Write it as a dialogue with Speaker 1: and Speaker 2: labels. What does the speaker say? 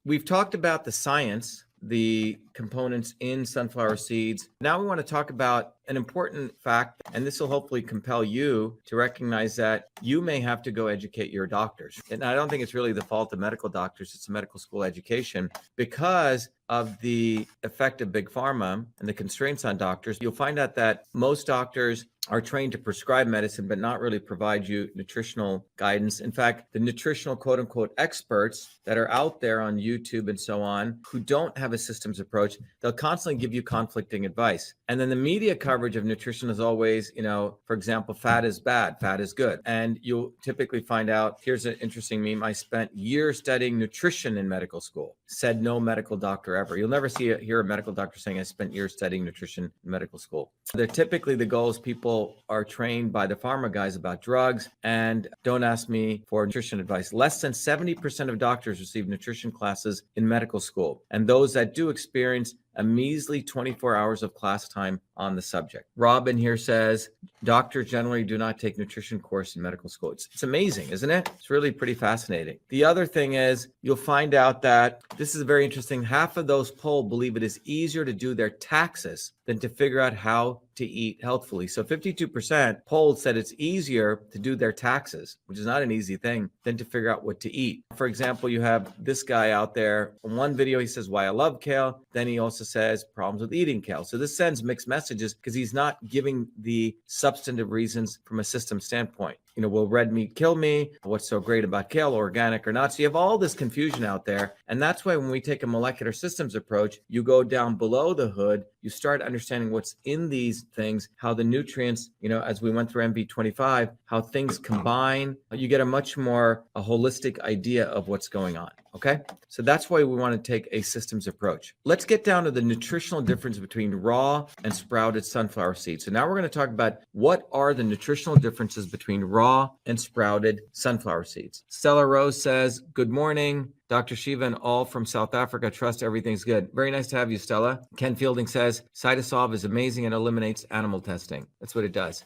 Speaker 1: we've talked about the science, the components in sunflower seeds. Now we want to talk about an important fact, and this will hopefully compel you to recognize that you may have to go educate your doctors. And I don't think it's really the fault of medical doctors, it's a medical school education. Because of the effect of big pharma and the constraints on doctors, you'll find out that most doctors are trained to prescribe medicine, but not really provide you nutritional guidance. In fact, the nutritional quote unquote experts that are out there on YouTube and so on, who don't have a systems approach, they'll constantly give you conflicting advice. And then the media coverage of nutrition is always, for example, fat is bad, fat is good. And you'll typically find out, here's an interesting meme. I spent years studying nutrition in medical school, said no medical doctor ever. You'll never hear a medical doctor saying I spent years studying nutrition in medical school. They're typically the goals people are trained by the pharma guys about drugs, and don't ask me for nutrition advice. Less than 70% of doctors receive nutrition classes in medical school. And those that do experience a measly 24 hours of class time on the subject. Robin here says, doctors generally do not take nutrition course in medical school. It's amazing, isn't it? It's really pretty fascinating. The other thing is, you'll find out that this is very interesting. Half of those polled believe it is easier to do their taxes than to figure out how to eat healthfully. So 52% polled said it's easier to do their taxes, which is not an easy thing, than to figure out what to eat. For example, you have this guy out there. In one video, he says, why I love kale. Then he also says problems with eating kale. So this sends mixed messages because he's not giving the substantive reasons from a system standpoint. Will red meat kill me? What's so great about kale, organic or not? So you have all this confusion out there. And that's why when we take a molecular systems approach, you go down below the hood, you start understanding what's in these things, how the nutrients, as we went through MV25, how things combine. You get a much more holistic idea of what's going on. Okay. So that's why we want to take a systems approach. Let's get down to the nutritional difference between raw and sprouted sunflower seeds. So now we're going to talk about what are the nutritional differences between raw and sprouted sunflower seeds. Stella Rose says, good morning, Dr. Shiva and all from South Africa. Trust everything's good. Very nice to have you, Stella. Ken Fielding says, Cytosolve is amazing and eliminates animal testing. That's what it does.